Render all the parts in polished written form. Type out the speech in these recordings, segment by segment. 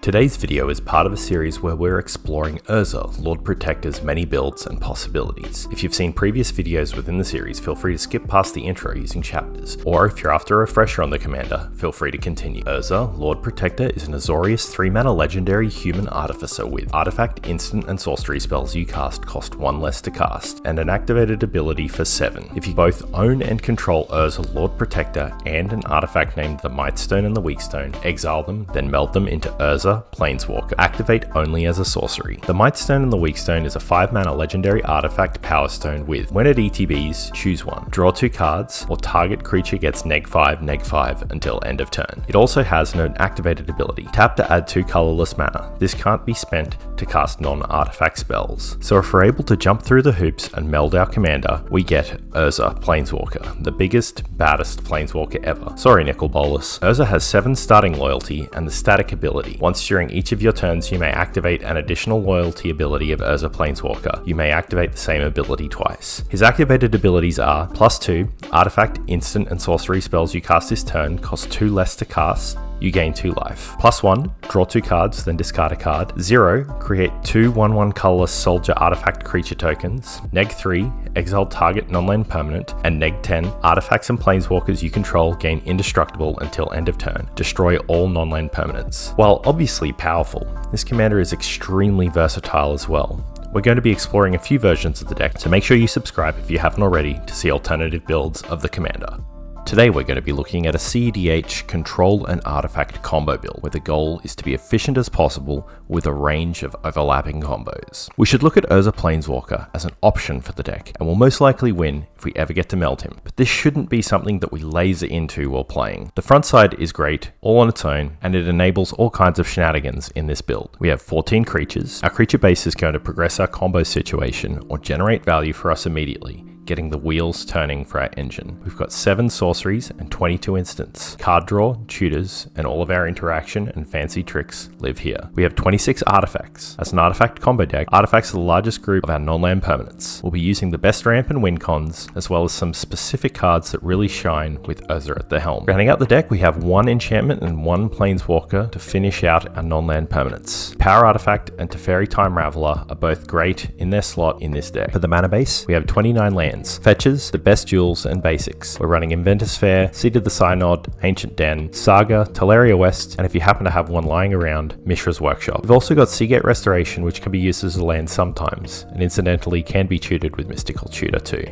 Today's video is part of a series where we're exploring Urza, Lord Protector's many builds and possibilities. If you've seen previous videos within the series, feel free to skip past the intro using chapters, or if you're after a refresher on the commander, feel free to continue. Urza, Lord Protector is an Azorius 3-mana legendary human artificer with artifact, instant, and sorcery spells you cast cost 1 less to cast, and an activated ability for 7. If you both own and control Urza, Lord Protector, and an artifact named the Mightstone and the Weakstone, exile them, then meld them into Urza, Planeswalker. Activate only as a sorcery. The Mightstone and the Weakstone is a 5-mana legendary artifact power stone with, when it ETBs, choose one. Draw 2 cards, or target creature gets -5/-5 until end of turn. It also has an activated ability. Tap to add 2 colorless mana. This can't be spent to cast non-artifact spells. So if we're able to jump through the hoops and meld our commander, we get Urza, Planeswalker, the biggest, baddest Planeswalker ever. Sorry, Nicol Bolas. Urza has 7 starting loyalty and the static ability. Once during each of your turns, you may activate an additional loyalty ability of Urza Planeswalker. You may activate the same ability twice. His activated abilities are +2, artifact, instant, and sorcery spells you cast this turn cost 2 less to cast. You gain 2 life. +1, draw 2 cards, then discard a card. 0, create 2 1/1 colorless soldier artifact creature tokens. -3, exile target non-land permanent. And -10, artifacts and planeswalkers you control gain indestructible until end of turn. Destroy all non-land permanents. While obviously powerful, this commander is extremely versatile as well. We're going to be exploring a few versions of the deck, so make sure you subscribe if you haven't already to see alternative builds of the commander. Today we're going to be looking at a CEDH control and artifact combo build, where the goal is to be efficient as possible with a range of overlapping combos. We should look at Urza Planeswalker as an option for the deck, and will most likely win if we ever get to meld him, but this shouldn't be something that we laser into while playing. The front side is great, all on its own, and it enables all kinds of shenanigans in this build. We have 14 creatures. Our creature base is going to progress our combo situation or generate value for us immediately, getting the wheels turning for our engine. We've got 7 sorceries and 22 instants. Card draw, tutors, and all of our interaction and fancy tricks live here. We have 26 artifacts. As an artifact combo deck, artifacts are the largest group of our non-land permanents. We'll be using the best ramp and win cons, as well as some specific cards that really shine with Urza at the helm. Rounding out the deck, we have 1 enchantment and 1 planeswalker to finish out our non-land permanents. Power Artifact and Teferi Time Raveler are both great in their slot in this deck. For the mana base, we have 29 lands. Fetches, the best duels, and basics. We're running Inventor's Fair, Seed of the Synod, Ancient Den, Saga, Teleria West, and if you happen to have one lying around, Mishra's Workshop. We've also got Seagate Restoration, which can be used as a land sometimes, and incidentally can be tutored with Mystical Tutor too.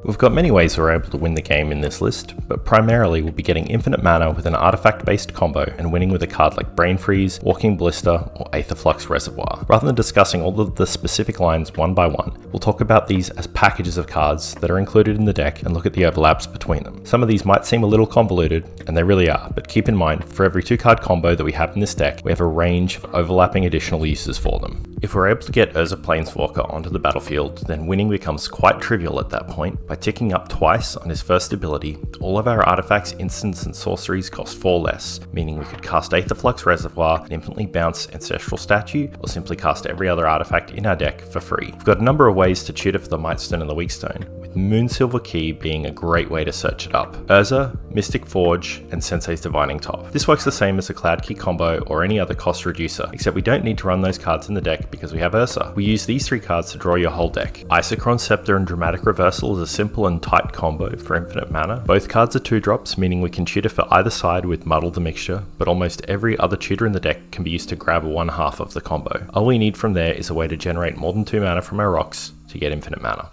We've got many ways we're able to win the game in this list, but primarily we'll be getting infinite mana with an artifact-based combo and winning with a card like Brain Freeze, Walking Blister, or Aetherflux Reservoir. Rather than discussing all of the specific lines one by one, we'll talk about these as packages of cards that are included in the deck and look at the overlaps between them. Some of these might seem a little convoluted, and they really are, but keep in mind, for every 2-card combo that we have in this deck, we have a range of overlapping additional uses for them. If we're able to get Urza Planeswalker onto the battlefield, then winning becomes quite trivial at that point. By ticking up twice on his first ability, all of our artifacts, instants, and sorceries cost 4 less, meaning we could cast Aetherflux Reservoir and infinitely bounce Ancestral Statue, or simply cast every other artifact in our deck for free. We've got a number of ways to tutor for the Mightstone and the Weakstone, with Moonsilver Key being a great way to search it up. Urza, Mystic Forge, and Sensei's Divining Top. This works the same as a Cloud Key combo or any other cost reducer, except we don't need to run those cards in the deck because we have Urza. We use these 3 cards to draw your whole deck. Isochron Scepter and Dramatic Reversal is a simple and tight combo for infinite mana. Both cards are 2-drops, meaning we can tutor for either side with Muddle the Mixture, but almost every other tutor in the deck can be used to grab 1/2 of the combo. All we need from there is a way to generate more than 2 mana from our rocks to get infinite mana.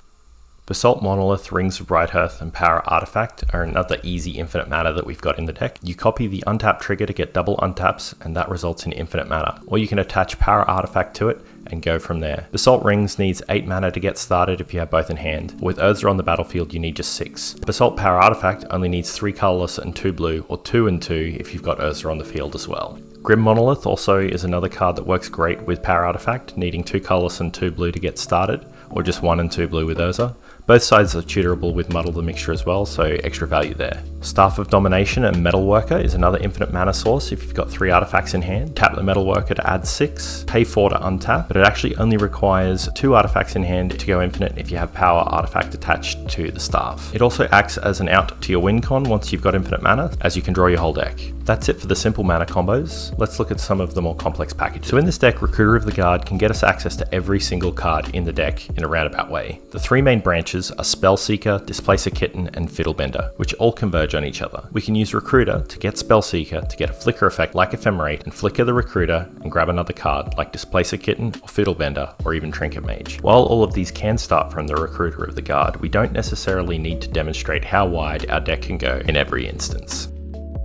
Basalt Monolith, Rings of Brighthearth, and Power Artifact are another easy infinite mana that we've got in the deck. You copy the untap trigger to get double untaps, and that results in infinite mana. Or you can attach Power Artifact to it and go from there. Basalt Rings needs 8 mana to get started if you have both in hand. With Urza on the battlefield, you need just 6. Basalt Power Artifact only needs 3 colorless and 2 blue, or 2 and 2 if you've got Urza on the field as well. Grim Monolith also is another card that works great with Power Artifact, needing 2 colorless and 2 blue to get started, or just 1 and 2 blue with Urza. Both sides are tutorable with Muddle the Mixture as well, so extra value there. Staff of Domination and Metalworker is another infinite mana source if you've got 3 artifacts in hand. Tap the Metalworker to add 6, pay 4 to untap, but it actually only requires 2 artifacts in hand to go infinite if you have power artifact attached to the staff. It also acts as an out to your win con once you've got infinite mana, as you can draw your whole deck. That's it for the simple mana combos. Let's look at some of the more complex packages. So in this deck, Recruiter of the Guard can get us access to every single card in the deck in a roundabout way. The 3 main branches are Spellseeker, Displacer Kitten, and Fiddlebender, which all converge on each other. We can use Recruiter to get Spellseeker to get a flicker effect like Ephemerate and flicker the Recruiter and grab another card like Displacer Kitten or Fiddlebender or even Trinket Mage. While all of these can start from the Recruiter of the Guard, we don't necessarily need to demonstrate how wide our deck can go in every instance.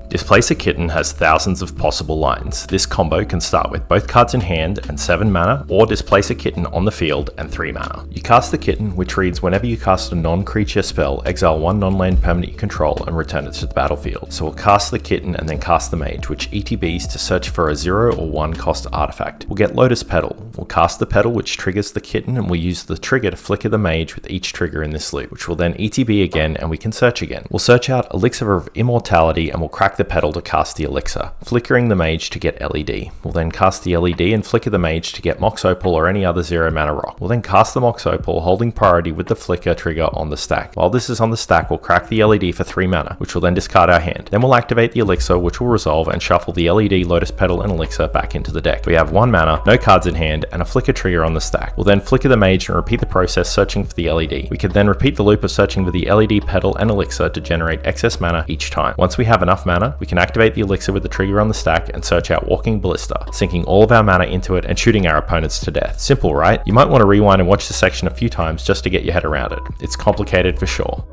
Displacer Kitten has thousands of possible lines. This combo can start with both cards in hand and 7 mana, or Displacer Kitten on the field and 3 mana. You cast the Kitten, which reads whenever you cast a non-creature spell, exile 1 non-land permanent you control and return it to the battlefield. So we'll cast the Kitten and then cast the Mage, which ETBs to search for a 0 or 1 cost artifact. We'll get Lotus Petal. We'll cast the Petal, which triggers the Kitten, and we'll use the trigger to flicker the Mage with each trigger in this loop, which will then ETB again and we can search again. We'll search out Elixir of Immortality and we'll crack the Petal to cast the Elixir, flickering the Mage to get LED. We'll then cast the LED and flicker the Mage to get Mox Opal or any other 0 mana rock. We'll then cast the Mox Opal, holding priority with the flicker trigger on the stack. While this is on the stack, we'll crack the LED for 3 mana, which will then discard our hand. Then we'll activate the Elixir, which will resolve and shuffle the LED, Lotus Petal, and Elixir back into the deck. We have 1 mana, no cards in hand, and a flicker trigger on the stack. We'll then flicker the Mage and repeat the process searching for the LED. We can then repeat the loop of searching for the LED, Petal, and Elixir to generate excess mana each time. Once we have enough mana, we can activate the Elixir with the trigger on the stack and search out Walking Ballista, sinking all of our mana into it and shooting our opponents to death. Simple, right? You might want to rewind and watch the section a few times just to get your head around it. It's complicated for sure.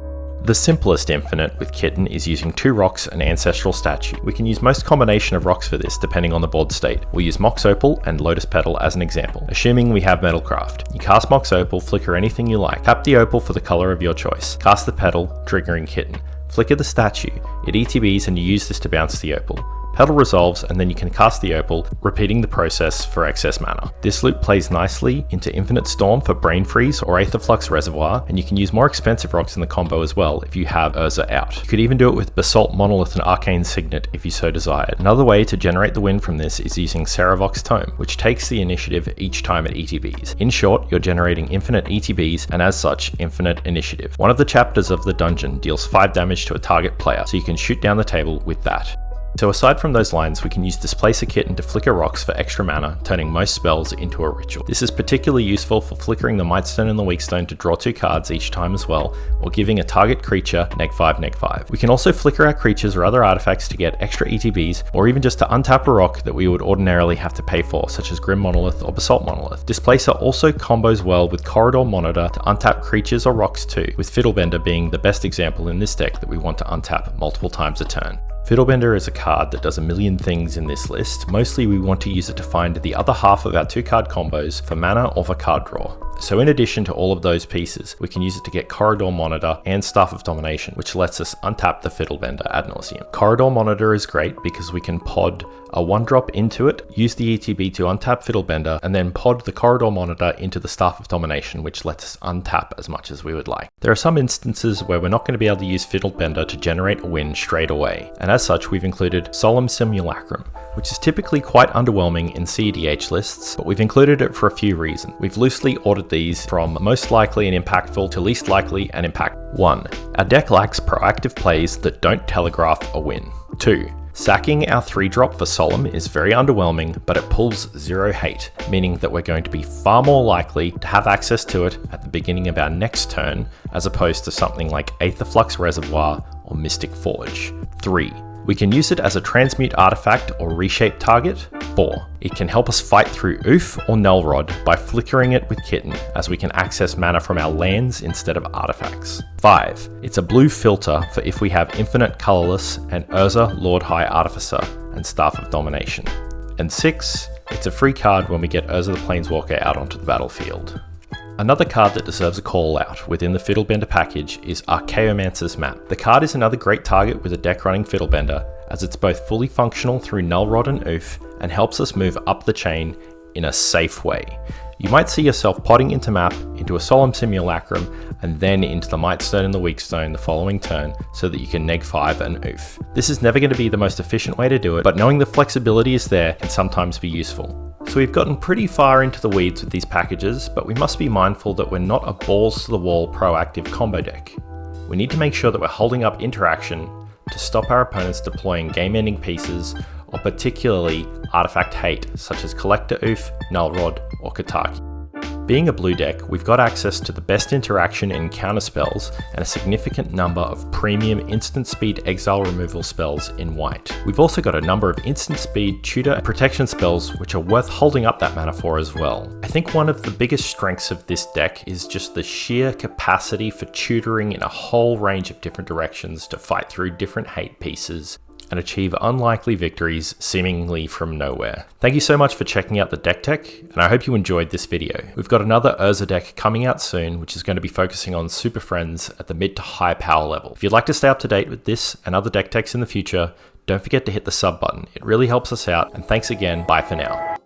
The simplest infinite with Kitten is using 2 rocks and Ancestral Statue. We can use most combination of rocks for this depending on the board state. We'll use Mox Opal and Lotus Petal as an example, assuming we have Metalcraft. You cast Mox Opal, flicker anything you like, tap the Opal for the color of your choice, cast the Petal, triggering Kitten, flicker the statue, it ETBs and you use this to bounce the Opal. Petal resolves and then you can cast the Opal, repeating the process for excess mana. This loop plays nicely into Infinite Storm for Brain Freeze or Aetherflux Reservoir, and you can use more expensive rocks in the combo as well if you have Urza out. You could even do it with Basalt Monolith and Arcane Signet if you so desired. Another way to generate the win from this is using Seravox Tome, which takes the initiative each time it ETBs. In short, you're generating infinite ETBs and as such, infinite initiative. One of the chapters of the dungeon deals 5 damage to a target player, so you can shoot down the table with that. So aside from those lines, we can use Displacer Kitten to flicker rocks for extra mana, turning most spells into a ritual. This is particularly useful for flickering the Mightstone and the Weakstone to draw 2 cards each time as well, or giving a target creature -5/-5. We can also flicker our creatures or other artifacts to get extra ETBs, or even just to untap a rock that we would ordinarily have to pay for, such as Grim Monolith or Basalt Monolith. Displacer also combos well with Corridor Monitor to untap creatures or rocks too, with Fiddlebender being the best example in this deck that we want to untap multiple times a turn. Fiddlebender is a card that does a million things in this list. Mostly we want to use it to find the other half of our 2-card combos for mana or for card draw. So in addition to all of those pieces, we can use it to get Corridor Monitor and Staff of Domination, which lets us untap the Fiddlebender ad nauseum. Corridor Monitor is great because we can pod a 1-drop into it, use the ETB to untap Fiddlebender, and then pod the Corridor Monitor into the Staff of Domination, which lets us untap as much as we would like. There are some instances where we're not going to be able to use Fiddlebender to generate a win straight away, and as such we've included Solemn Simulacrum, which is typically quite underwhelming in CEDH lists, but we've included it for a few reasons. We've loosely ordered these from most likely and impactful to least likely and impact. 1. Our deck lacks proactive plays that don't telegraph a win. 2. Sacking our 3-drop for Solemn is very underwhelming, but it pulls 0 hate, meaning that we're going to be far more likely to have access to it at the beginning of our next turn, as opposed to something like Aetherflux Reservoir or Mystic Forge. 3. We can use it as a transmute artifact or reshape target. 4. It can help us fight through Oof or Nullrod by flickering it with Kitten, as we can access mana from our lands instead of artifacts. 5. It's a blue filter for if we have Infinite Colorless and Urza, Lord High Artificer, and Staff of Domination. And 6. It's a free card when we get Urza the Planeswalker out onto the battlefield. Another card that deserves a call out within the Fiddlebender package is Archaeomancer's Map. The card is another great target with a deck running Fiddlebender, as it's both fully functional through Nullrod and Oof and helps us move up the chain in a safe way. You might see yourself potting into map, into a Solemn Simulacrum, and then into the Mightstone and the Weakstone the following turn so that you can neg 5 and oof. This is never going to be the most efficient way to do it, but knowing the flexibility is there can sometimes be useful. So we've gotten pretty far into the weeds with these packages, but we must be mindful that we're not a balls to the wall proactive combo deck. We need to make sure that we're holding up interaction to stop our opponents deploying game-ending pieces, or particularly artifact hate such as Collector Oof, Null Rod, or Kataki. Being a blue deck, we've got access to the best interaction and counter spells and a significant number of premium instant speed exile removal spells in white. We've also got a number of instant speed tutor and protection spells which are worth holding up that mana for as well. I think one of the biggest strengths of this deck is just the sheer capacity for tutoring in a whole range of different directions to fight through different hate pieces and achieve unlikely victories seemingly from nowhere. Thank you so much for checking out the deck tech, and I hope you enjoyed this video. We've got another Urza deck coming out soon, which is going to be focusing on super friends at the mid to high power level. If you'd like to stay up to date with this and other deck techs in the future, don't forget to hit the sub button. It really helps us out, and thanks again. Bye for now.